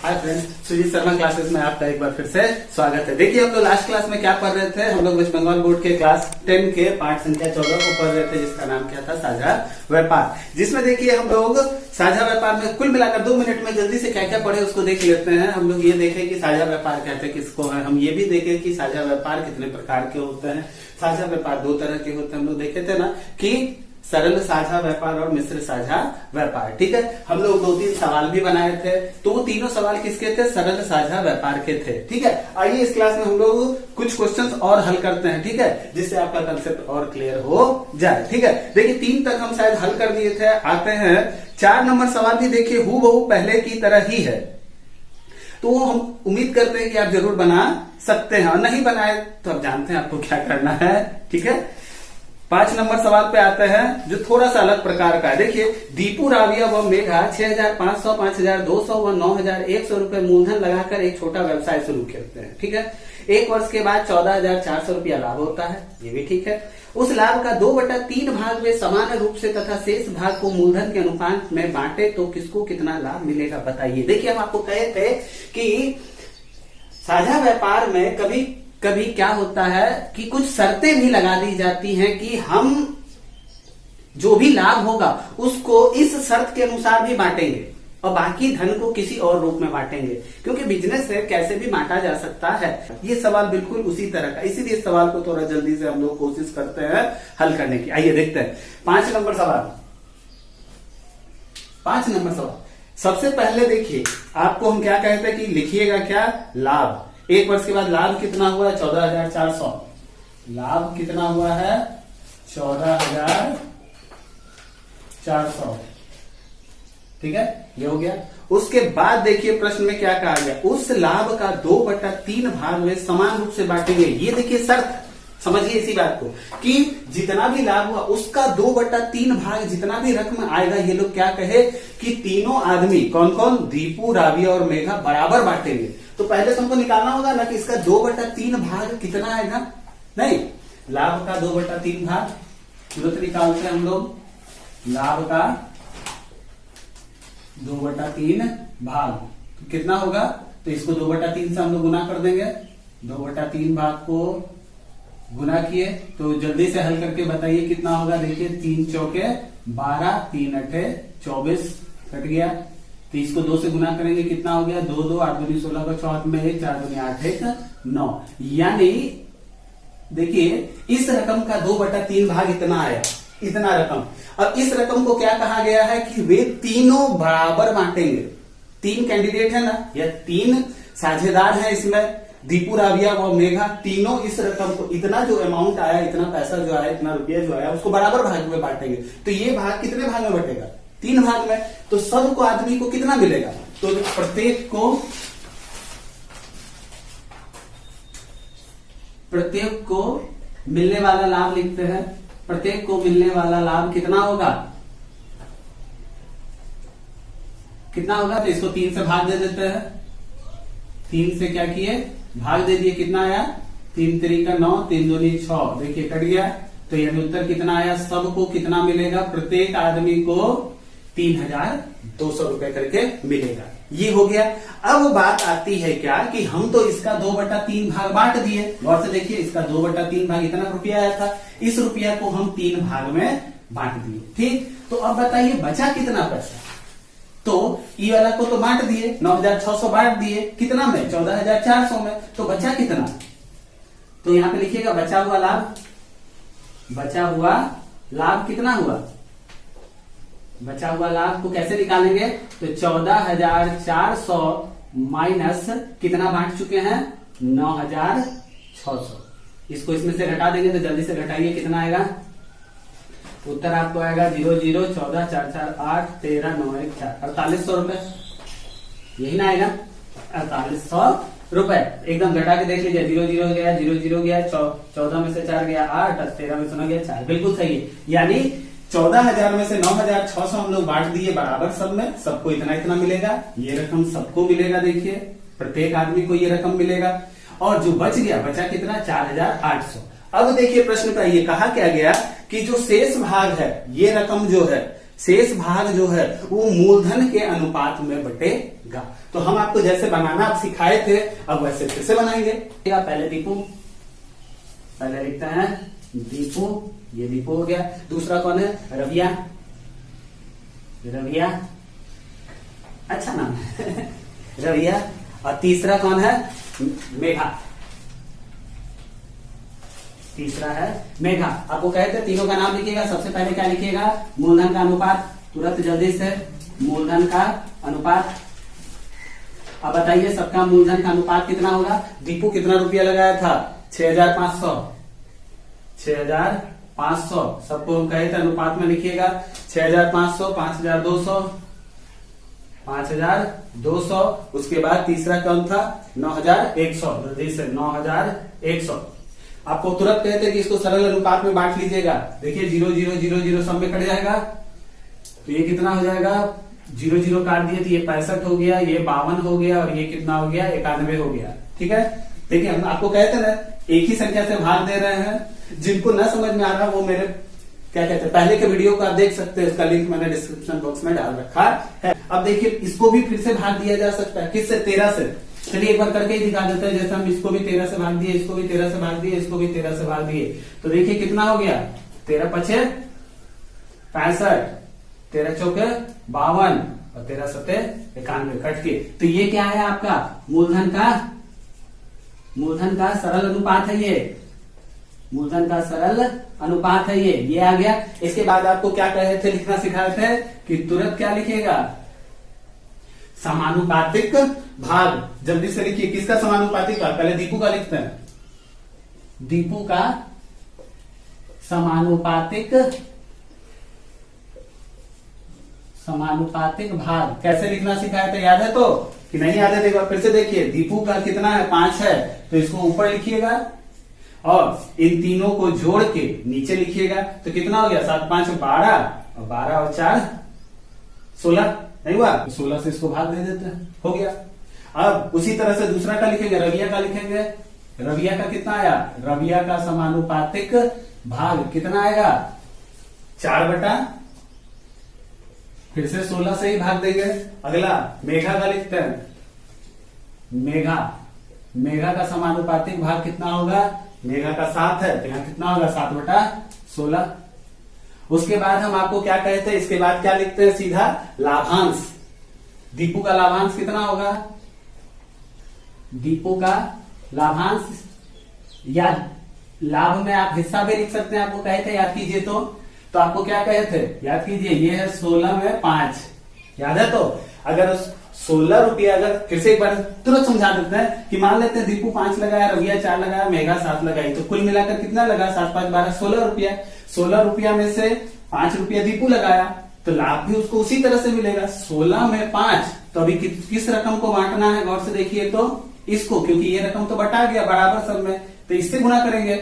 हाय friends, Sujit Sharma classes में आपका एक बार फिर से स्वागत है। देखिए हम लोग लास्ट क्लास में क्या पढ़ रहे थे। हम लोग वेस्ट बंगाल बोर्ड के क्लास 10 के पाठ संख्या 14 को पढ़ रहे थे, जिसका नाम क्या था, साझा व्यापार। जिसमें देखिए हम लोग साझा व्यापार में कुल मिलाकर 2 मिनट में जल्दी से क्या क्या पढ़े उसको देख लेते हैं। हम लोग ये देखें कि साझा व्यापार कहते किसको है, हम ये भी देखें कि साझा व्यापार कितने प्रकार के होते हैं। साझा व्यापार 2 तरह के होते हैं, हम लोग देखे थे ना कि सरल साझा व्यापार और मिश्र साझा व्यापार। ठीक है, हम लोग 2-3 सवाल भी बनाए थे, तो वो तीनों सवाल किसके थे, सरल साझा व्यापार के थे। ठीक है, आइए इस क्लास में हम लोग कुछ क्वेश्चंस और हल करते हैं, ठीक है, जिससे आपका कंसेप्ट और क्लियर हो जाए। ठीक है, देखिए 3 तक हम शायद हल कर दिए थे। आते हैं 4 नंबर सवाल भी, देखिए हूबहू पहले की तरह ही है, तो हम उम्मीद करते हैं कि आप जरूर बना सकते हैं, और नहीं बनाए तो आप जानते हैं आपको क्या करना है। ठीक है, 5 नंबर सवाल पे आते हैं जो थोड़ा सा अलग प्रकार का है। देखिए दीपू, राविया व मेघा 6,500, 5,200 व 9,100 रुपए मूलधन लगाकर एक छोटा व्यवसाय शुरू करते हैं। ठीक है, 1 वर्ष के बाद 14,400 रुपया लाभ होता है, ये भी ठीक है। उस लाभ का 2/3 भाग में समान रूप से तथा शेष भाग को मूलधन के अनुपात में बांटे तो किसको कितना लाभ मिलेगा, बताइए। देखिए हम आपको कहे थे कि साझा व्यापार में कभी कभी क्या होता है कि कुछ शर्तें भी लगा दी जाती हैं कि हम जो भी लाभ होगा उसको इस शर्त के अनुसार भी बांटेंगे और बाकी धन को किसी और रूप में बांटेंगे, क्योंकि बिजनेस है, कैसे भी बांटा जा सकता है। ये सवाल बिल्कुल उसी तरह का, इसीलिए इस सवाल को थोड़ा जल्दी से हम लोग कोशिश करते हैं हल करने की। आइए देखते हैं 5 नंबर सवाल। 5 नंबर सवाल सबसे पहले देखिए, आपको हम क्या कहते हैं कि लिखिएगा क्या, लाभ। 1 वर्ष के बाद लाभ कितना हुआ है, 14,400। लाभ कितना हुआ है, 14,400। ठीक है, ये हो गया। उसके बाद देखिए प्रश्न में क्या कहा गया, उस लाभ का 2/3 भाग में समान रूप से बांटेंगे। ये देखिए शर्त, समझिए इसी बात को कि जितना भी लाभ हुआ उसका 2/3 भाग, जितना भी रकम आएगा, ये लोग क्या कहे कि तीनों आदमी, कौन कौन, दीपू, राविया और मेघा, बराबर बांटेंगे। तो पहले तो हमको निकालना होगा ना कि इसका 2/3 भाग कितना आएगा। नहीं, लाभ का 2/3 भाग तुरंत निकालते हैं हम लोग। लाभ का 2/3 भाग तो कितना होगा, तो इसको 2/3 से हम लोग गुना कर देंगे। 2/3 भाग को गुना किए तो जल्दी से हल करके बताइए कितना होगा। देखिए 3 चौके 12, 3 अठे 24, कट गया। तो इसको 2 से गुना करेंगे, कितना हो गया, 2 2 8 दूनी 16 का 4 में 1, 4 दूनी 8 1 9। यानी देखिए इस रकम का 2/3 भाग इतना आया, इतना रकम। अब इस रकम को क्या कहा गया है कि वे तीनों बराबर बांटेंगे। 3 कैंडिडेट है ना, या 3 साझेदार हैं इसमें, दीपू, राविया व मेघा, तीनों इस रकम को, इतना जो अमाउंट आया, इतना पैसा जो आया, इतना रुपया जो आया, उसको बराबर भाग में बांटेंगे। तो ये भाग कितने भाग में बटेगा, 3 भाग में। तो सबको आदमी को कितना मिलेगा, तो प्रत्येक को मिलने वाला लाभ लिखते हैं। प्रत्येक को मिलने वाला लाभ कितना होगा, कितना होगा, तो इसको 3 से भाग दे देते हैं। 3 से क्या किए, भाग दे दिए, कितना आया, 3 3 का 9, 3 दूनी 6, देखिए कट गया। तो यानी उत्तर कितना आया, सबको कितना मिलेगा, प्रत्येक आदमी को 3,200 रुपए करके मिलेगा। ये हो गया। अब बात आती है क्या कि हम तो इसका 2/3 भाग बांट दिए। गौर से देखिए, इसका 2/3 भाग इतना रुपया आया था, इस रुपया को हम 3 भाग में बांट दिए। ठीक, तो अब बताइए बचा कितना पैसा। तो ई वाला को तो बांट दिए, 9,600 बांट दिए, कितना में, 14,400 में। तो बचा कितना, तो यहां पे लिखिएगा बचा हुआ लाभ। बचा हुआ लाभ कितना हुआ, बचा हुआ लाभ को कैसे निकालेंगे, तो 14,400 माइनस कितना बांट चुके हैं, 9,600। इसको इसमें से घटा देंगे, तो जल्दी से घटाइए, कितना आएगा, उत्तर आपको आएगा 0 0 14 4 4 8 13 9 1 4, 4800 रुपए। यही ना आएगा, 4800 रुपए। एकदम घटा के देख लीजिए, 0 0 गया, 0 0 गया, 14 में से 4 गया 8, 13 में से 9 गया 4, बिल्कुल सही है। यानी 14,000 में से 9,600 हम लोग बांट दिए बराबर सब में, सबको इतना इतना मिलेगा। ये रकम सबको मिलेगा, देखिए प्रत्येक आदमी को ये रकम मिलेगा। और जो बच गया, बचा कितना, 4,800। अब देखिए प्रश्न का ये कहा क्या गया कि जो शेष भाग है, ये रकम जो है शेष भाग जो है वो मूलधन के अनुपात में बटेगा। तो हम आपको जैसे बनाना आप सिखाए थे, अब वैसे फिर से बनाएंगे। पहले दीपू, पहले लिखते हैं दीपू, ये दीपू हो गया। दूसरा कौन है? रविया, रविया, अच्छा नाम है रविया। और तीसरा कौन है? मेघा, तीसरा है मेघा। आपको कहे थे तीनों का नाम लिखिएगा। सबसे पहले क्या लिखिएगा? मूलधन का अनुपात, तुरंत जल्दी से मूलधन का अनुपात। अब बताइए सबका मूलधन का अनुपात कितना होगा? दीपू कितना रुपया लगाया था? 6500, 6500। सबको हम कहे थे अनुपात में लिखिएगा। 6500, 5200, 5200। उसके बाद तीसरा कौन था? 9100, जल्दी से 9100। आपको तुरंत कहते हैं कि इसको सरल अनुपात में बांट लीजिएगा। देखिए 0 0 0 0 सब में कट जाएगा, तो ये कितना हो जाएगा? 0 0 काट दिए तो ये 65 हो गया, ये 52 हो गया, और ये कितना हो गया? 91 हो गया। ठीक है, देखिए हम आपको कहते हैं एक ही संख्या से भाग दे रहे हैं। जिनको न समझ में आ रहा वो मेरे क्या कहते हैं पहले के वीडियो को आप देख सकते हैं, उसका लिंक मैंने डिस्क्रिप्शन बॉक्स में डाल रखा है। अब देखिए इसको भी फिर से भाग दिया जा सकता है। किससे? 13 से। चलिए एक बार करके ही दिखा देते हैं। जैसे हम इसको भी 13 से भाग दिए, इसको भी 13 से भाग दिए, इसको भी 13 से भाग दिए, तो देखिए कितना हो गया? 13 पचे 65, 13 चौके 52 और 13 सत्ते 91 कट के। तो ये क्या है आपका? मूलधन का सरल अनुपात है। ये मूलधन का सरल अनुपात है, ये आ गया। इसके बाद आपको क्या कहे थे, लिखना सिखाए थे कि तुरंत क्या लिखिएगा? समानुपातिक भाग। जल्दी से लिखिए किसका समानुपातिक भाग? पहले दीपू का लिखते हैं। दीपू का समानुपातिक भाग कैसे लिखना सिखाया था? याद है तो कि नहीं याद है? एक बार फिर से देखिए। दीपू का कितना है? 5 है, तो इसको ऊपर लिखिएगा और इन तीनों को जोड़ के नीचे लिखिएगा। तो कितना हो गया? 7 5 12 और 12 और 4 16 नहीं हुआ? 16 से इसको भाग दे देते हैं, हो गया। अब उसी तरह से दूसरा का लिखेंगे, रविया का लिखेंगे। रविया का कितना आया? रविया का समानुपातिक भाग कितना आएगा? 4 बटा, फिर से 16 से ही भाग देंगे। अगला मेघा का लिखते हैं। मेघा का समानुपातिक भाग कितना होगा? मेघा का 7 है, तो यहां कितना होगा? 7 बटा 16। उसके बाद हम आपको क्या कहते हैं? इसके बाद क्या लिखते हैं? सीधा लाभांश। दीपू का लाभांश कितना होगा? दीपू का लाभांश, या लाभ में आप हिस्सा भी लिख सकते हैं। आपको कहे थे, याद कीजिए तो आपको क्या कहे थे? याद कीजिए, ये है 16 में 5, याद है? तो अगर 16 रुपया, अगर फिर से एक बार तुरंत समझा देते हैं कि मान लेते हैं दीपू 5 लगाया, रविया 4 लगाया, मेघा 7 लगाई, तो कुल मिलाकर कितना लगा? 7 5 12 16 रुपया। 16 रुपया में से 5 रुपया दीपू लगाया, तो लाभ भी उसको उसी तरह से मिलेगा। 16 में 5, तो अभी किस रकम को बांटना है? गौर से देखिए तो इसको, क्योंकि ये रकम तो बटा गया बराबर सब में, तो इससे गुना करेंगे।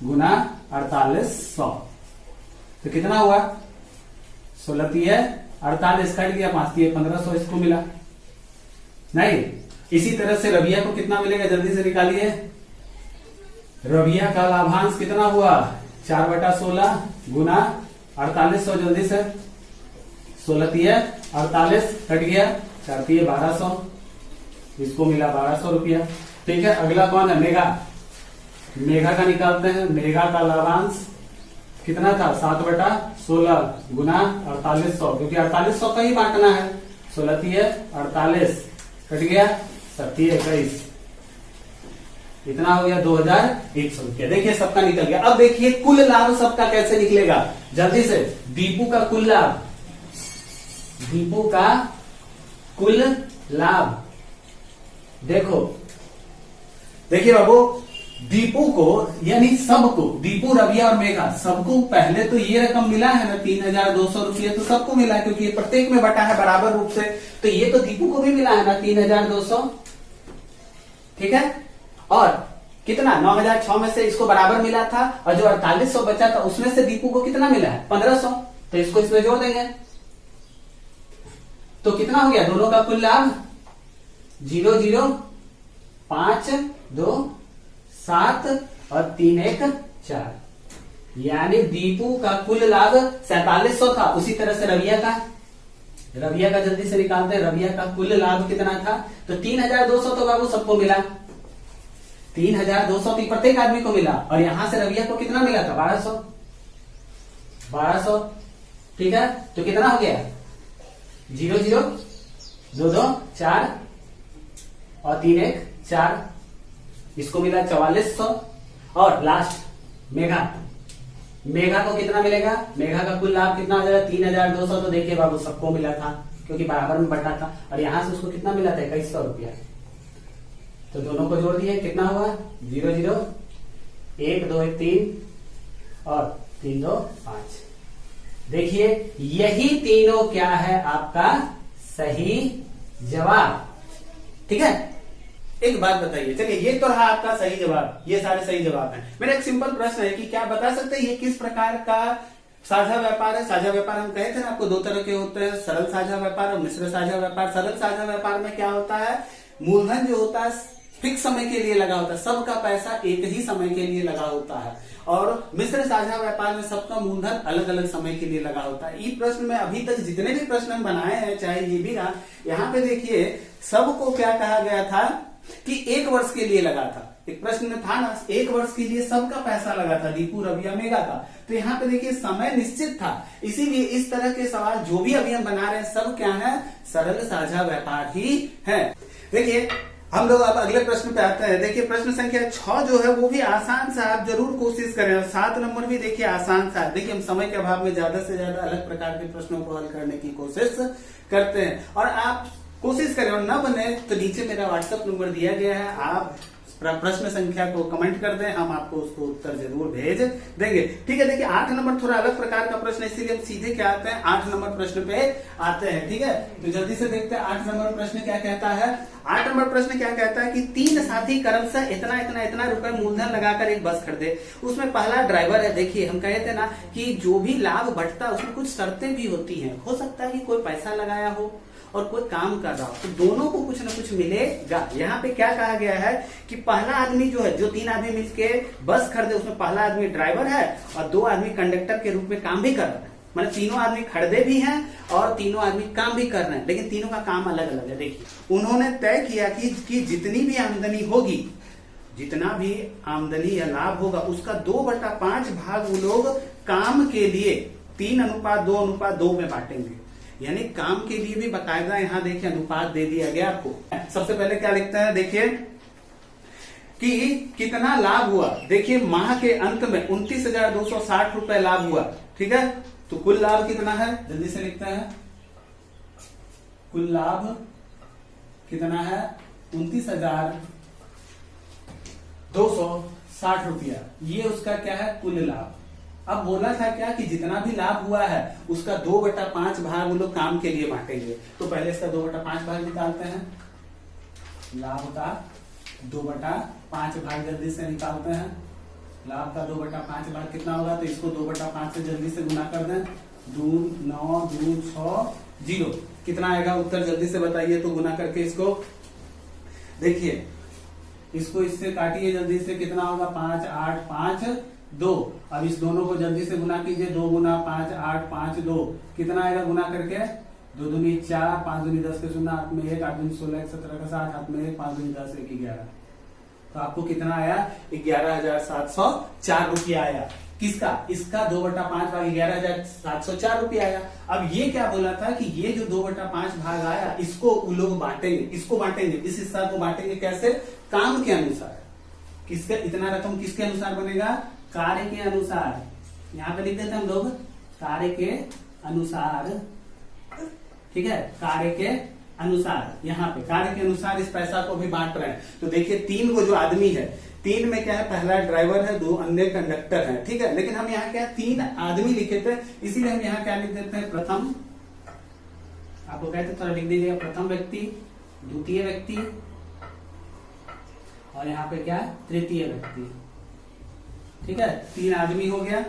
गुना 4800, तो कितना हुआ? 16 तिये 48, कट गया 5 तिये 1500, इसको मिला नहीं। इसी तरह से रविया को कितना मिलेगा? जल्दी से निकालिए। रविया का लाभांश कितना हुआ? 4 बटा 16 गुना 4800, जल्दी से। 16 तिये 48, कट गया 4 तिये 1200, इसको मिला 1200 रुपया। ठीक है, अगला कौन है? मेघा का निकालते हैं। मेघा का लाभांश कितना था? 7 बटा 16 गुना 4800, क्योंकि 4800 का ही बांटना है। 16 तिये 48, कट गया 7 तिये 21, इतना हो गया 2100 रुपया। देखिए सबका निकल गया। अब देखिए कुल लाभ सबका कैसे निकलेगा? जल्दी से। दीपू का कुल लाभ, दीपू का कुल लाभ देखो, देखिए बाबू, दीपू को यानी सबको, दीपू रविया और मेघा सबको पहले तो ये रकम मिला है ना 3200 रुपये, तो सबको मिला है क्योंकि ये प्रत्येक में बटा है बराबर रूप से, तो ये तो दीपू को भी मिला है ना 3200। ठीक है, और कितना? 9006 में से इसको बराबर मिला था, और जो 4800 बचा था उसमें से दीपू को कितना मिला है? 1500, तो इसको इसमें जोड़ देंगे, तो कितना हो गया? दोनों का कुल लाभ 0 0 5 2 7 और 3 1 4, यानी दीपू का कुल लाभ 4700 था। उसी तरह से रविया का जल्दी से निकालते हैं। रविया का कुल लाभ कितना था? तो 3200 तो बाबू सबको मिला। 3200 प्रत्येक आदमी को मिला। और यहां से रविया को कितना मिला था? 1200। ठीक है, तो कितना हो गया? 0 0 2 2 4 और 3 1 4। इसको मिला 4400। और लास्ट मेघा को कितना मिलेगा? मेघा का कुल लाभ कितना हो जाएगा? 3200। तो देखिए बाबू सबको मिला था क्योंकि बराबर में बटा था। और यहां से उसको कितना मिला था? 2100 रुपया। तो दोनों को जोड़ दिए, कितना हुआ? 0 0 1 2 1 3 और 3 2 5। देखिए यही तीनों क्या है? आपका सही जवाब। ठीक है, एक बात बताइए। चलिए, ये तो रहा आपका सही जवाब, ये सारे सही जवाब हैं। मेरा एक सिंपल प्रश्न है कि क्या बता सकते हैं ये किस प्रकार का साझा व्यापार है? साझा व्यापार हम कहे थे ना आपको दो तरह के होते हैं, सरल साझा व्यापार और मिश्र साझा व्यापार। सरल साझा व्यापार में क्या होता है? मूलधन जो होता है फिक्स समय के लिए लगा होता है, सबका पैसा एक ही समय के लिए लगा होता है। और मिश्र साझा व्यापार में सबका मूलधन अलग अलग समय के लिए लगा होता है। इस प्रश्न में अभी तक जितने भी प्रश्न हम बनाए हैं, चाहे ये भी रहा, यहाँ पे देखिए सबको क्या कहा गया था कि 1 वर्ष के लिए लगा था। एक प्रश्न में था ना, 1 वर्ष के लिए सबका पैसा लगा था, दीपू रविया मेघा का। तो यहाँ पे देखिए समय निश्चित था, इसीलिए इस तरह के सवाल जो भी अभी हम बना रहे हैं सब क्या है? सरल साझा व्यापार ही है। देखिए हम लोग अब अगले प्रश्न पे आते हैं। देखिए प्रश्न संख्या 6 जो है वो भी आसान सा, आप जरूर कोशिश करें। और 7 नंबर भी देखिए आसान सा। देखिए हम समय के अभाव में ज्यादा से ज्यादा अलग प्रकार के प्रश्नों को हल करने की कोशिश करते हैं, और आप कोशिश करें और ना बने तो नीचे मेरा व्हाट्सएप नंबर दिया गया है, आप प्रश्न संख्या को कमेंट कर दें, हम आपको उसको उत्तर जरूर भेज देंगे। ठीक है, देखिए 8 नंबर थोड़ा अलग प्रकार का प्रश्न है, इसीलिए हम सीधे क्या आते हैं 8 नंबर प्रश्न पे आते हैं। ठीक है, तो जल्दी से देखते हैं 8 नंबर प्रश्न क्या कहता है। 8 नंबर प्रश्न क्या कहता है कि 3 साथी क्रमशः इतना इतना इतना रुपए मूलधन लगाकर एक बस खरीदे। उसमें पहला ड्राइवर है। देखिए हम कहे थे ना कि जो भी लाभ बढ़ता है उसमें कुछ शर्तें भी होती हैं। हो सकता है कि कोई पैसा लगाया हो और कोई काम कर रहा हो, तो दोनों को कुछ ना कुछ मिलेगा। यहाँ पे क्या कहा गया है कि पहला आदमी जो है, जो 3 आदमी मिलके बस खरीदे, उसमें पहला आदमी ड्राइवर है और 2 आदमी कंडक्टर के रूप में काम भी कर रहे हैं। मतलब तीनों आदमी खरीदे भी हैं और तीनों आदमी काम भी कर रहे हैं, लेकिन तीनों का काम अलग अलग है। देखिए उन्होंने तय किया कि जितनी भी आमदनी होगी, जितना भी आमदनी या लाभ होगा, उसका 2/5 भाग वो लोग काम के लिए 3:2:2 में बांटेंगे। यानी काम के लिए भी बाकायदा यहाँ देखिए अनुपात दे दिया गया आपको। सबसे पहले क्या लिखते हैं, देखिए कि कितना लाभ हुआ। देखिए माह के अंत में 29,260 रुपए लाभ हुआ। ठीक है, तो कुल लाभ कितना है? जल्दी से लिखते हैं, कुल लाभ कितना है? 29,260 रुपया। ये उसका क्या है? कुल लाभ। अब बोला था क्या कि जितना भी लाभ हुआ है उसका 2/5 भाग वो लोग काम के लिए बांटेंगे। तो पहले इसका 2/5 भाग निकालते हैं। लाभ का 2/5 भाग जल्दी से निकालते हैं। लाभ का 2/5 भाग कितना होगा? तो इसको 2/5 से जल्दी से गुना कर दें। 2 9 2 6 0। कितना आएगा उत्तर? जल्दी से बताइए तो गुना करके इसको देखिए, इसको इससे काटिए जल्दी से। कितना होगा? 5 8 5 2। अब इस दोनों को जल्दी से गुना कीजिए। 2 × 5 8 5 2। कितना आएगा गुना करके? 2 दूनी 4, 5 दूनी 10 के 0, 8 में 1, 8 दूनी 16, 1 17 का 60, 8 में 1, 5 दूनी 10, 1 11। तो आपको कितना आया? 11,704 रुपया आया। किसका? इसका 2/5 भाग 11,704 रुपया आया। अब ये क्या बोला था कि ये जो 2/5 भाग आया इसको वो लोग बांटेंगे। इसको बांटेंगे, इस हिस्सा को बांटेंगे कैसे? काम के अनुसार। किसके? इतना रकम किसके अनुसार बनेगा? कार्य के अनुसार। यहाँ पे लिख देते हैं हम लोग, कार्य के अनुसार। ठीक है, कार्य के अनुसार। यहाँ पे कार्य के अनुसार इस पैसा को भी बांट रहे हैं। तो देखिए 3 को जो आदमी है, 3 में क्या है? पहला ड्राइवर है, 2 अन्य कंडक्टर है। ठीक है, लेकिन हम यहाँ क्या 3 आदमी लिखे थे, इसीलिए हम यहाँ क्या लिख देते हैं? प्रथम, आपको कहते थोड़ा लिख दीजिएगा, प्रथम व्यक्ति, द्वितीय व्यक्ति और यहाँ पे क्या है? तृतीय व्यक्ति। ठीक है, 3 आदमी हो गया।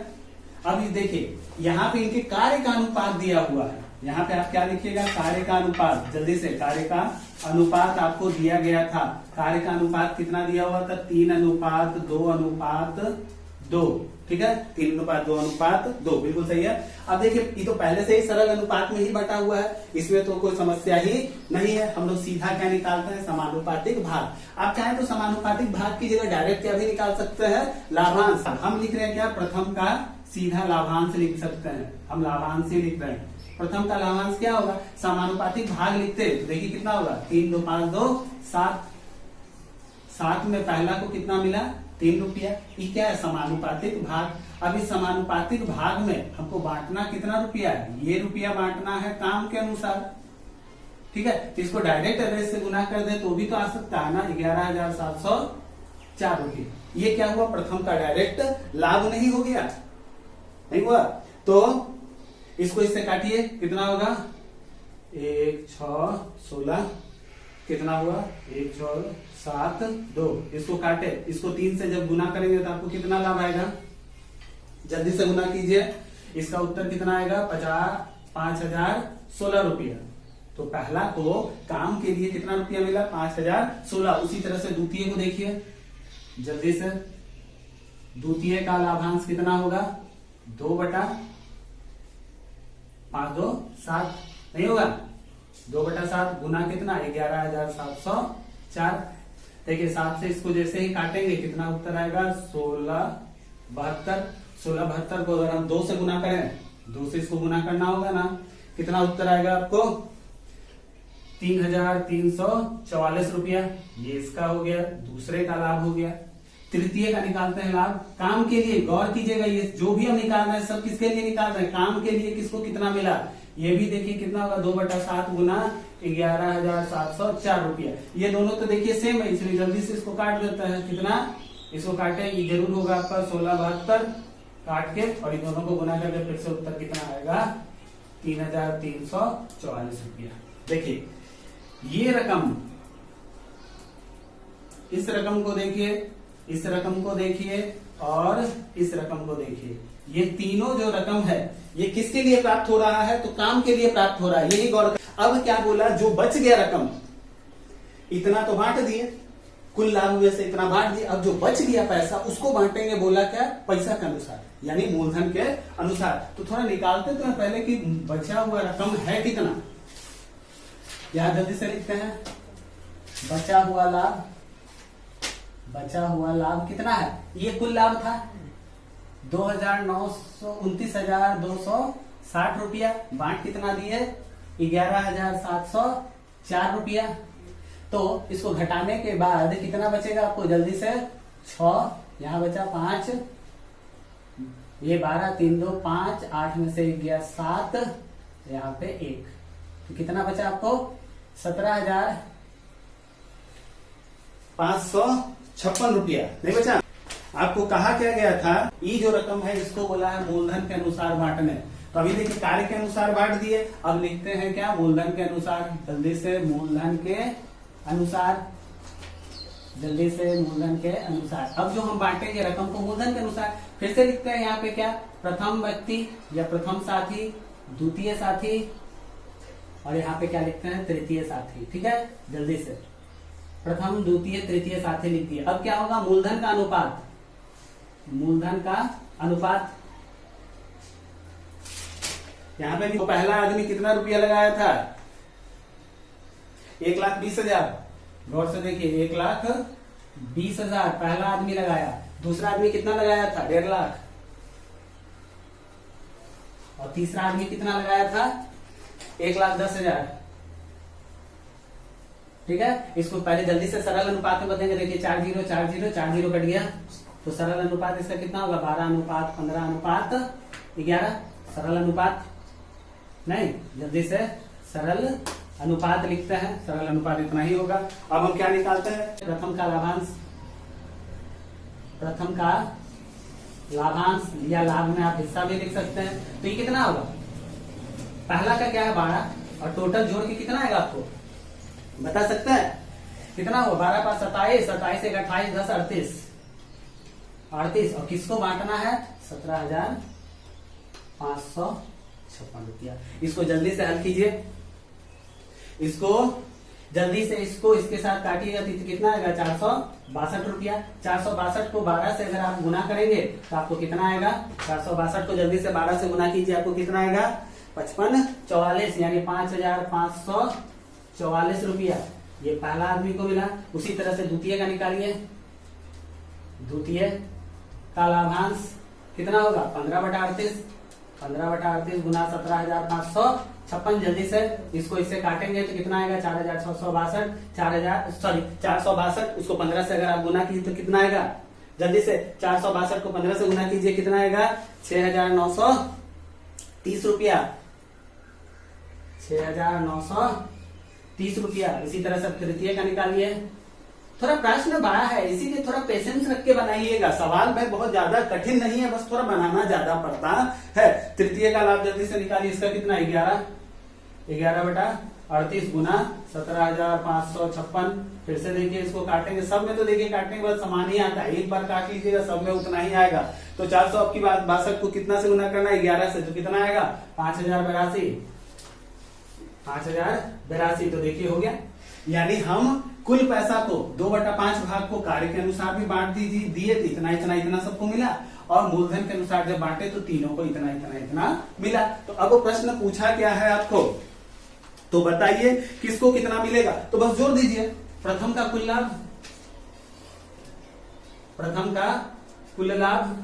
अब ये देखिए यहाँ पे इनके कार्य का अनुपात दिया हुआ है। यहाँ पे आप क्या लिखिएगा? कार्य का अनुपात। जल्दी से, कार्य का अनुपात आपको दिया गया था। कार्य का अनुपात कितना दिया हुआ था? 3:2:2। ठीक है, 3:2:2 बिल्कुल सही है। अब देखिए ये तो पहले से ही सरल अनुपात में ही बटा हुआ है, इसमें तो कोई समस्या ही नहीं है। हम लोग सीधा क्या निकालते हैं, समानुपातिक भाग। आप चाहें तो समानुपातिक भाग की जगह डायरेक्ट क्या भी निकाल सकते हैं, लाभांश। हम लिख रहे हैं क्या, प्रथम का सीधा लाभांश लिख सकते हैं, हम लाभांश ही लिख रहे हैं। प्रथम का लाभांश क्या होगा, समानुपातिक भाग लिखते हैं तो देखिए कितना होगा, 3:2:5:2 7। 7 में पहला को कितना मिला, 3 रुपया। ये क्या है, समानुपातिक भाग। अब इस समानुपातिक भाग में हमको बांटना कितना रुपया है, ये रुपया बांटना है काम के अनुसार, ठीक है। तो इसको डायरेक्ट एवरेज से गुना कर दे तो भी तो आ सकता है ना, 11,704 रुपये। ये क्या हुआ, प्रथम का डायरेक्ट लाभ नहीं हो गया, नहीं हुआ। तो इसको इससे काटिए, कितना होगा, 1 6 16, कितना हुआ, 1 6 7 2। इसको काटे, इसको 3 से जब गुना करेंगे तो आपको कितना लाभ आएगा, जल्दी से गुना कीजिए। इसका उत्तर कितना आएगा, 5,016 रुपया। तो पहला तो काम के लिए कितना रुपया मिला, 5,016। उसी तरह से द्वितीय को देखिए जल्दी से, द्वितीय का लाभांश कितना होगा, 2/5:2 नहीं होगा, 2/7 गुना कितना, 11,704। देखिए 7 से इसको जैसे ही काटेंगे कितना उत्तर आएगा, 1672। 1672 को अगर हम 2 से गुना करें, 2 से इसको गुना करना होगा ना, कितना उत्तर आएगा आपको, 3,344 रुपया। ये इसका हो गया, दूसरे का लाभ हो गया। तृतीय का निकालते हैं लाभ, काम के लिए। गौर कीजिएगा, ये जो भी हम निकाल रहे हैं सब किसके लिए निकाल रहे हैं, काम के लिए। किसको कितना मिला, ये भी देखिए कितना होगा, 2/7 गुना 11,704 रुपया। ये दोनों तो देखिए सेम है, इसलिए जल्दी से इसको काट देते हैं। कितना, इसको काटे, ये जरूर होगा आपका 1672 काट के, और इन दोनों को गुना करके फिर से उत्तर कितना आएगा, 3,344 रुपया। देखिए ये रकम, इस रकम को देखिए, इस रकम को देखिए और इस रकम को देखिए, ये तीनों जो रकम है ये किसके लिए प्राप्त हो रहा है, तो काम के लिए प्राप्त हो रहा है, यही गौर। अब क्या बोला, जो बच गया रकम, इतना तो बांट दिए, कुल लाभ में से इतना बांट दिया। अब जो बच गया पैसा उसको बांटेंगे, बोला क्या, पैसा के अनुसार, यानी मूलधन के अनुसार। तो थोड़ा निकालते तो पहले कि बचा हुआ रकम है कितना, यहां जल्दी से लिखते हैं। बचा हुआ लाभ, बचा हुआ लाभ कितना है, ये कुल लाभ था 29,260 रुपया। बांट कितना दिए, 11,704 रुपया। तो इसको घटाने के बाद कितना बचेगा आपको, जल्दी से 6, यहाँ बचा 5, ये 12 3 2 5, 8 में से गया 7, यहाँ पे 1, तो कितना बचा आपको, 17,556 रुपया, नहीं बचा। आपको कहा क्या गया था, ये जो रकम है इसको बोला है मूलधन के अनुसार बांटने। तो अभी देखिए कार्य के अनुसार बांट दिए, अब लिखते हैं क्या, मूलधन के अनुसार। जल्दी से मूलधन के अनुसार, जल्दी से मूलधन के अनुसार। अब जो हम बांटेंगे रकम को मूलधन के अनुसार, फिर से लिखते हैं यहाँ पे क्या, प्रथम व्यक्ति या प्रथम साथी, द्वितीय साथी, और यहाँ पे क्या लिखते हैं, तृतीय साथी। ठीक है, जल्दी से प्रथम द्वितीय तृतीय साथी लिख दिए। अब क्या होगा, मूलधन का अनुपात, मूलधन का अनुपात। यहाँ पे भी तो पहला आदमी कितना रुपया लगाया था, 1,20,000। गौर से देखिए, 1,20,000 पहला आदमी लगाया। दूसरा आदमी कितना लगाया था, 1.5 लाख। और तीसरा आदमी कितना लगाया था, 1,10,000। ठीक है, इसको पहले जल्दी से सरल अनुपात में बदलेंगे। देखिए 4 0 4 0 4 0 कट गया, तो सरल अनुपात इसका कितना होगा, 12:15:11। सरल अनुपात नहीं, जल्दी से सरल अनुपात लिखते हैं। सरल अनुपात इतना ही होगा। अब हम क्या निकालते हैं, प्रथम का लाभांश, प्रथम का लाभांश या लाभ में आप हिस्सा भी लिख सकते हैं। तो ये कितना होगा, पहला का क्या है 12, और टोटल जोड़ के कितना आएगा आपको बता सकते हैं, कितना होगा, 12 5 27, 27 1 28 10 38, 38। और किसको बांटना है, 17,556 रुपया। इसको जल्दी से हल कीजिए। इसको जल्दी से इसको इसके साथ काटिएगा तो कितना आएगा 462 रुपया। 462 को 12 से अगर आप गुना करेंगे तो आपको कितना आएगा, 462 को जल्दी से 12 से गुना कीजिए, आपको कितना आएगा 55 44 यानी 5544 रुपया। ये पहला आदमी को मिला। उसी तरह से द्वितीय का निकालिए। द्वितीय का लाभांश कितना होगा 15/38। 15/38 गुना 17,556। जल्दी से इसको इससे काटेंगे तो कितना आएगा 4,662। 462 उसको 15 से अगर आप गुना कीजिए तो कितना आएगा, जल्दी से 462 को 15 से गुना कीजिए, कितना आएगा 6,930 रुपया। 6,930 रुपया। इसी तरह से तृतीय का निकालिए। थोड़ा प्रश्न बड़ा है इसीलिए थोड़ा पेशेंस रख के बनाइएगा। सवाल भाई बहुत ज्यादा कठिन नहीं है, बस थोड़ा बनाना ज्यादा पड़ता है। तृतीय का लाभ जल्दी से निकालिए। इसका कितना 11/38 गुना 17,556। फिर से देखिए इसको काटेंगे। सब में तो देखिए काटने के बाद समान ही आता है, एक बार काट लीजिएगा सब में उतना ही आएगा। तो 400 की बात 62 को कितना से गुना करना है 11 से, तो कितना आएगा 5,082। तो देखिए हो गया। यानी हम कुल पैसा को 2/5 भाग को कार्य के अनुसार भी बांट दिए तो इतना सबको मिला, और मूलधन के अनुसार जब बांटे तो तीनों को इतना मिला। तो अब वो प्रश्न पूछा क्या है आपको, तो बताइए किसको कितना मिलेगा। तो बस जोड़ दीजिए। प्रथम का कुल लाभ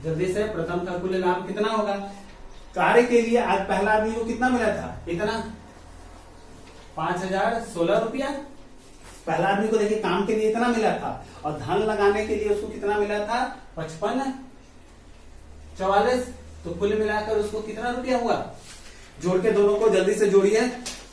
जल्दी से प्रथम का कुल लाभ कितना होगा। कार्य के लिए आज पहला आदमी को कितना मिला था, इतना 5,016 रुपया। पहला आदमी को देखिए काम के लिए इतना मिला था, और धन लगाने के लिए उसको कितना मिला था 5544। तो कुल मिलाकर उसको कितना रुपया हुआ, जोड़ के दोनों को जल्दी से जोड़िए।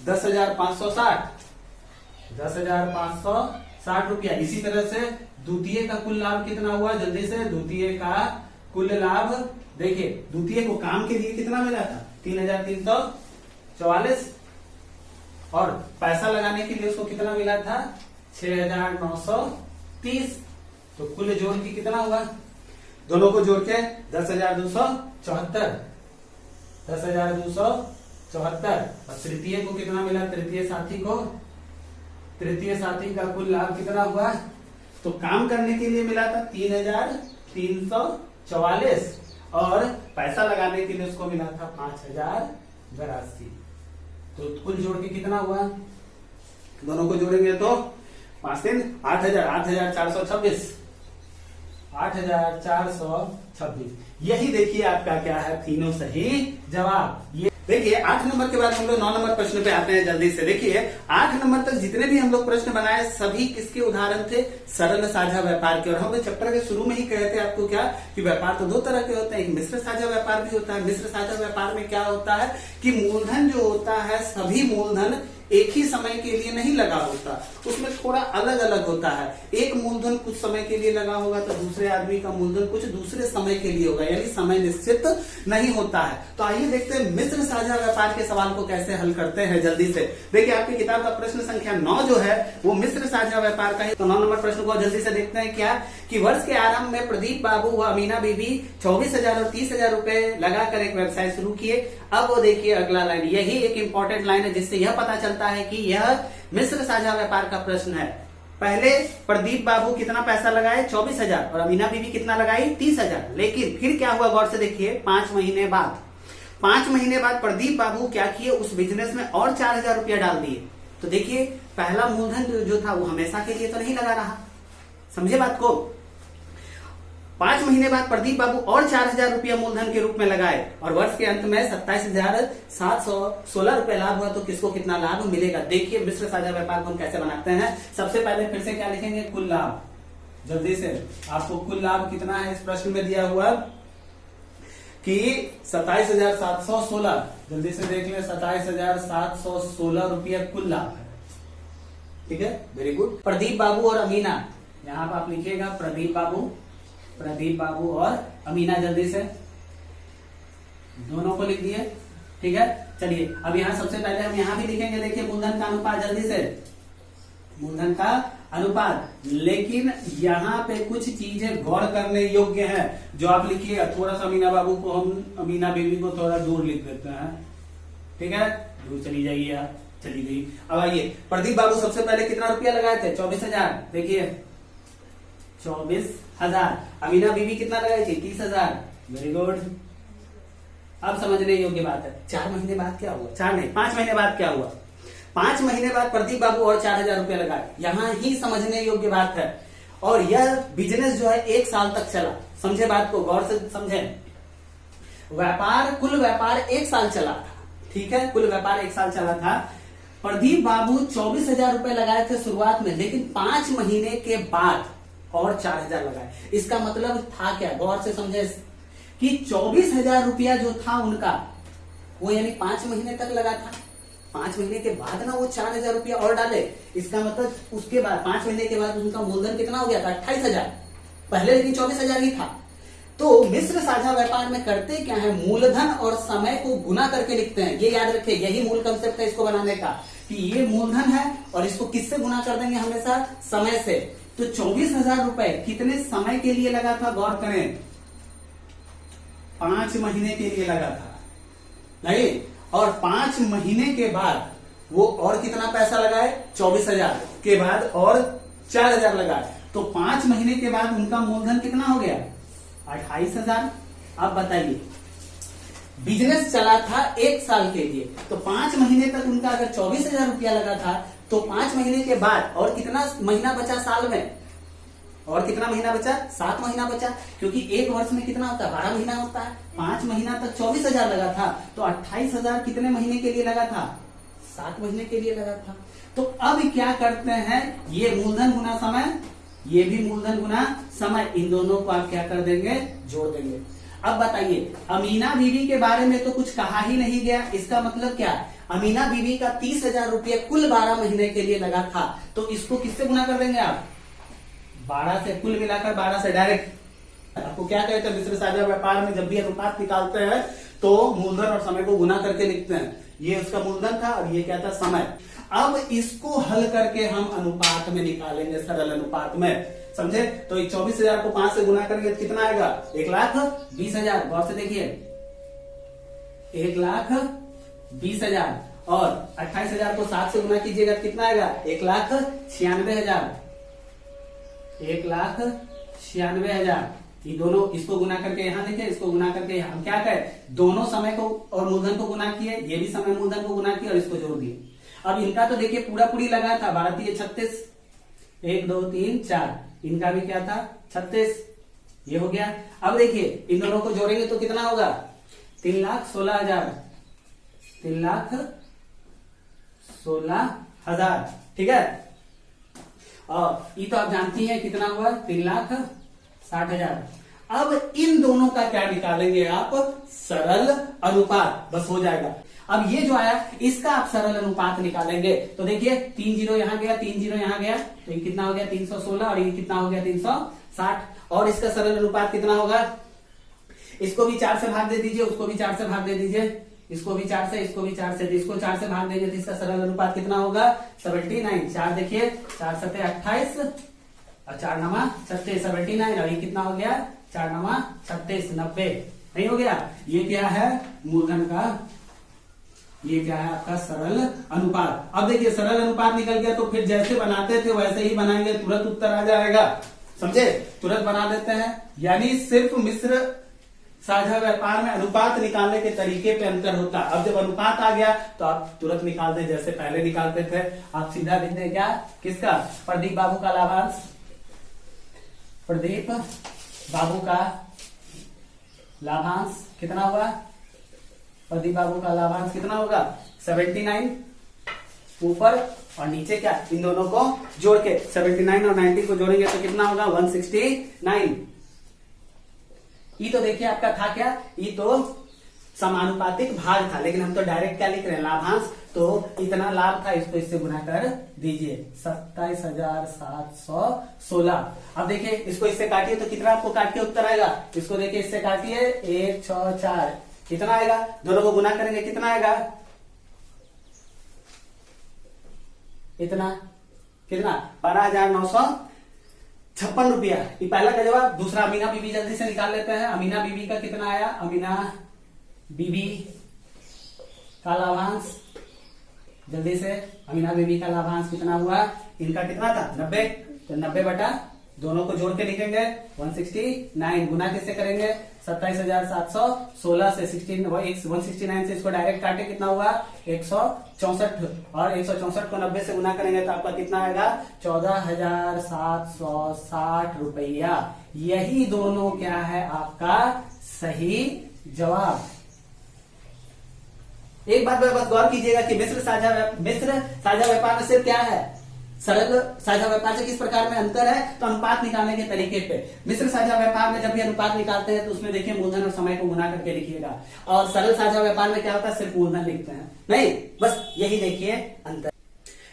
10,560 रुपया। इसी तरह से द्वितीय का कुल लाभ कितना हुआ, जल्दी से द्वितीय का कुल लाभ देखिए। द्वितीय को काम के लिए कितना मिला था 3,344, और पैसा लगाने के लिए उसको कितना मिला था 6,930। तो कुल जोड़ के कितना हुआ, दोनों को जोड़ के 10,274। 10,274। और तृतीय को कितना मिला, तृतीय साथी का कुल लाभ कितना हुआ, तो काम करने के लिए मिला था 3,344, और पैसा लगाने के लिए उसको मिला था 5,082। तो कुल जोड़ के कितना हुआ, दोनों को जोड़ेंगे तो 5 3 8,426। 8,426। यही देखिए आपका क्या है, तीनों सही जवाब। ये देखिए 8 नंबर के बाद हम लोग 9 नंबर प्रश्न पे आते हैं। जल्दी से देखिए 8 नंबर तक जितने भी हम लोग प्रश्न बनाए सभी किसके उदाहरण थे, सरल साझा व्यापार के। और हम लोग चैप्टर के शुरू में ही कहे थे आपको क्या, कि व्यापार तो 2 तरह के होते हैं, एक मिश्र साझा व्यापार भी होता है। मिश्र साझा व्यापार में क्या होता है कि मूलधन जो होता है, सभी मूलधन एक ही समय के लिए नहीं लगा होता, उसमें थोड़ा अलग अलग होता है। एक मूलधन कुछ समय के लिए लगा होगा तो दूसरे आदमी का मूलधन कुछ दूसरे समय के लिए होगा, यानी समय निश्चित नहीं होता है। तो आइए देखते हैं मिश्र साझा व्यापार के सवाल को कैसे हल करते हैं। जल्दी से देखिए आपकी किताब का प्रश्न संख्या 9 जो है वो मिश्र साझा व्यापार का है। तो 9 नंबर प्रश्न को जल्दी से देखते हैं क्या, कि वर्ष के आरंभ में प्रदीप बाबू व अमीना बीबी 24,000 और 30,000 रुपए लगाकर एक व्यवसाय शुरू किए। अब वो देखिए अगला लाइन, यही एक इंपॉर्टेंट लाइन है जिससे यह पता चलता है कि यह मिश्र साझा व्यापार का प्रश्न है। पहले प्रदीप बाबू कितना पैसा लगाए 24,000, और अमीना बीबी कितना लगाई 30,000। लेकिन फिर क्या हुआ, गौर से देखिए 5 महीने बाद प्रदीप बाबू क्या किए, उस बिजनेस में और 4,000 रुपया डाल दिए। तो देखिए पहला मूलधन जो था वो हमेशा के लिए तो नहीं लगा रहा, समझे बात को। 5 महीने बाद प्रदीप बाबू और 4,000 रुपया मूलधन के रूप में लगाए, और वर्ष के अंत में 27,716 रुपए लाभ हुआ। तो किसको कितना लाभ मिलेगा, देखिए मिश्र साझा व्यापार को हम कैसे बनाते हैं। सबसे पहले फिर से क्या लिखेंगे, कुल लाभ। जल्दी से आपको कुल लाभ कितना है इस प्रश्न में दिया हुआ कि 27,716। जल्दी से देख लें, 27,716 रुपया कुल लाभ है। ठीक है, वेरी गुड। प्रदीप बाबू और अमीना, यहां पर आप लिखिएगा प्रदीप बाबू और अमीना। जल्दी से दोनों को लिख दिए। ठीक है, चलिए अब यहां सबसे पहले हम यहां भी लिखेंगे, देखिए मूलधन का अनुपात। जल्दी से मूलधन का अनुपात, लेकिन यहाँ पे कुछ चीजें गौर करने योग्य है जो आप लिखिएगा। थोड़ा सा अमीना बाबू को हम, अमीना बीवी को थोड़ा दूर लिख देते हैं। ठीक है, दूर चली जाइए आप। चली गई। अब आइए, प्रदीप बाबू सबसे पहले कितना रुपया लगाए थे? 24,000। देखिए 24,000। अमीना बीबी कितना लगाई थी? 30,000। Very good. अब समझने योग्य बात है, 4 महीने बाद क्या हुआ? 4 नहीं, 5 महीने बाद क्या हुआ? 5 महीने बाद प्रदीप बाबू और 4,000 रुपया लगाए। यहां ही समझने योग्य बात है। और यह बिजनेस जो है 1 साल तक चला। समझे बात को, गौर से समझे। कुल व्यापार 1 साल चला था, ठीक है, कुल व्यापार 1 साल चला था। प्रदीप बाबू 24,000 रुपए लगाए थे शुरुआत में, लेकिन 5 महीने के बाद और 4,000 लगाए। इसका मतलब था क्या? गौर से समझे कि 24,000 रुपया जो था उनका, वो यानी 5 महीने तक लगा था। 5 महीने के बाद ना वो 4,000 रुपया और डाले। इसका मतलब उसके बाद 5 महीने के बाद उनका मूलधन कितना हो गया था? 28,000। पहले लेकिन 24,000 ही था। तो मिश्र साझा व्यापार में करते क्या है, मूलधन और समय को गुना करके लिखते हैं। ये याद रखें, यही मूल कंसेप्ट है इसको बनाने का, कि ये मूलधन है और इसको किससे गुना कर देंगे? हमेशा समय से। तो 24,000 रुपए कितने समय के लिए लगा था? गौर करें, 5 महीने के लिए लगा था, नहीं? और 5 महीने के बाद वो और कितना पैसा लगाए? 24,000 के बाद और 4,000 लगाए। तो 5 महीने के बाद उनका मूलधन कितना हो गया? 28,000। अब बताइए, बिजनेस चला था 1 साल के लिए, तो 5 महीने तक उनका अगर 24,000 रुपया लगा था, तो 5 महीने के बाद और कितना महीना बचा साल में? और कितना महीना बचा? 7 महीना बचा, क्योंकि 1 वर्ष में कितना होता है? 12 महीना होता है। 5 महीना तक 24,000 लगा था, तो 28,000 कितने महीने के लिए लगा था? 7 महीने के लिए लगा था। तो अब क्या करते हैं, ये मूलधन गुना समय, ये भी मूलधन गुना समय, इन दोनों को आप क्या कर देंगे? जोड़ देंगे। अब बताइए, अमीना बीवी के बारे में तो कुछ कहा ही नहीं गया। इसका मतलब क्या? अमीना बीवी का 30,000 रुपया कुल 12 महीने के लिए लगा था, तो इसको किससे गुना कर देंगे आप? 12 से, कुल मिलाकर 12 से डायरेक्ट। आपको क्या कहते हैं, मिश्र साझा व्यापार में जब भी अनुपात निकालते हैं तो मूलधन और समय को गुना करके लिखते हैं। ये उसका मूलधन था और ये क्या था? समय। अब इसको हल करके हम अनुपात में निकालेंगे, सरल अनुपात में, समझे? तो 24,000 को 5 से गुना करेंगे तो कितना आएगा? 1,20,000। गौर से देखिए, 1,20,000 और 28,000 को 7 से गुना कीजिएगा तो कितना आएगा? 1,96,000। 1,96,000। ये दोनों, इसको गुना करके यहां लिखे, इसको गुना करके हम क्या करें? दोनों समय को और मूलधन को गुना किए, ये भी समय मूलधन को गुना किए और इसको जोड़ दिए। अब इनका तो देखिए पूरा पूरी लगा था, 12 × 36, 1 2 3 4। इनका भी क्या था? 36। ये हो गया। अब देखिए इन दोनों को जोड़ेंगे तो कितना होगा? 3,16,000। 3,16,000, ठीक है। और ये तो आप जानती हैं कितना हुआ? 3,60,000। अब इन दोनों का क्या निकालेंगे आप? सरल अनुपात, बस हो जाएगा। अब ये जो आया, इसका आप सरल अनुपात निकालेंगे तो देखिए 3 0 यहां गया, 3 0 यहां गया, तो ये कितना हो गया? 316, और ये कितना हो गया? 360। और इसका सरल अनुपात कितना होगा? इसको भी 4 से भाग दे दीजिए, उसको भी 4 से भाग दे दीजिए, इसको भी 4 से, इसको भी 4 से, इसको 4 से भाग देंगे तो इसका सरल अनुपात कितना होगा? 79। 4 देखिए, 4 7 28 और 4 9 36, 79। और ये कितना हो गया? 4 9 36, 90। नहीं हो गया? ये क्या है? मूलधन का, ये क्या है? आपका सरल अनुपात। अब देखिए सरल अनुपात निकल गया, तो फिर जैसे बनाते थे वैसे ही बनाएंगे, तुरंत उत्तर आ जाएगा, समझे? तुरंत बना देते हैं। यानी सिर्फ मिश्र साझा व्यापार में अनुपात निकालने के तरीके पे अंतर होता है। अब जब अनुपात आ गया तो आप तुरंत निकाल दें, जैसे पहले निकालते थे। आप सीधा लिख दें क्या? किसका? प्रदीप बाबू का लाभांश। प्रदीप बाबू का लाभांश कितना हुआ? प्रदीप बाबू का लाभांश कितना होगा? 79 ऊपर, और नीचे क्या? इन दोनों को जोड़ के 79 और 90 को जोड़ेंगे तो कितना होगा? 169। ये तो देखिए आपका था क्या? ये तो समानुपातिक भाग था, लेकिन हम तो डायरेक्ट क्या लिख रहे हैं? लाभांश। तो इतना लाभ था, इसको इससे गुना कर दीजिए, 27,716। अब देखिए इसको इससे काटिए तो कितना आपको काट के उत्तर आएगा? इसको देखिए इससे काटिए, 1 6 4, कितना आएगा? दोनों को गुना करेंगे कितना आएगा? इतना, कितना? 12,956 रुपया। ये पहला का जवाब। दूसरा अमीना बीबी जल्दी से निकाल लेते हैं। अमीना बीबी का कितना आया? अमीना बीबी का लाभांश जल्दी से। अमीना बीबी का लाभांश कितना हुआ, इनका कितना था 90, तो 90 बटा दोनों को जोड़ के लिखेंगे 169, गुना किससे करेंगे 27,716 से 169 से इसको डायरेक्ट काटे, कितना हुआ 164, और 164 को 90 से गुना करेंगे तो आपका कितना आएगा 14,760 रुपया। यही दोनों क्या है आपका सही जवाब। एक बात बस गौर कीजिएगा कि मिश्र साझा व्यापार में सिर्फ क्या है, सरल साझा व्यापार से किस प्रकार में अंतर है, तो अनुपात निकालने के तरीके पे। मिश्र साझा व्यापार में जब भी अनुपात निकालते हैं तो उसमें देखिए मूलधन और समय को गुना करके लिखिएगा, और सरल साझा व्यापार में क्या होता है सिर्फ मूलधन लिखते हैं, नहीं, बस यही देखिए अंतर।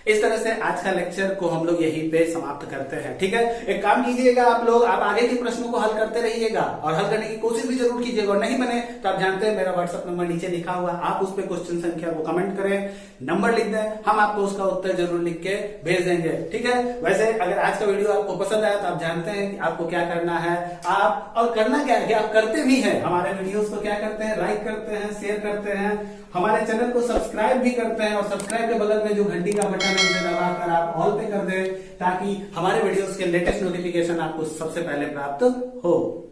इस तरह से आज का लेक्चर को हम लोग यहीं पे समाप्त करते हैं। ठीक है, एक काम कीजिएगा आप लोग, आप आगे के प्रश्नों को हल करते रहिएगा और हल करने की कोशिश भी जरूर कीजिएगा, और नहीं बने तो आप जानते हैं मेरा व्हाट्सएप नंबर नीचे लिखा हुआ, आप उस पर क्वेश्चन संख्या को कमेंट करें, नंबर लिख दें, हम आपको उसका उत्तर जरूर लिख के भेज देंगे। ठीक है, वैसे अगर आज का वीडियो आपको पसंद आया तो आप जानते हैं कि आपको क्या करना है, आप और करना क्या है कि आप करते भी हैं, हमारे वीडियोस को क्या करते हैं, लाइक करते हैं, शेयर करते हैं, हमारे चैनल को सब्सक्राइब भी करते हैं, और सब्सक्राइब के बगल में जो घंटी का बटन है उसे दबाकर आप ऑल पे कर दें, ताकि हमारे वीडियोस के लेटेस्ट नोटिफिकेशन आपको सबसे पहले प्राप्त हो।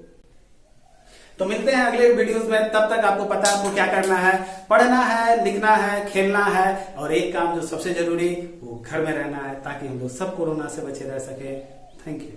तो मिलते हैं अगले वीडियोस में, तब तक आपको पता है आपको क्या करना है, पढ़ना है, लिखना है, खेलना है, और एक काम जो सबसे जरूरी वो घर में रहना है, ताकि हम लोग सब कोरोना से बचे रह सके। Thank you.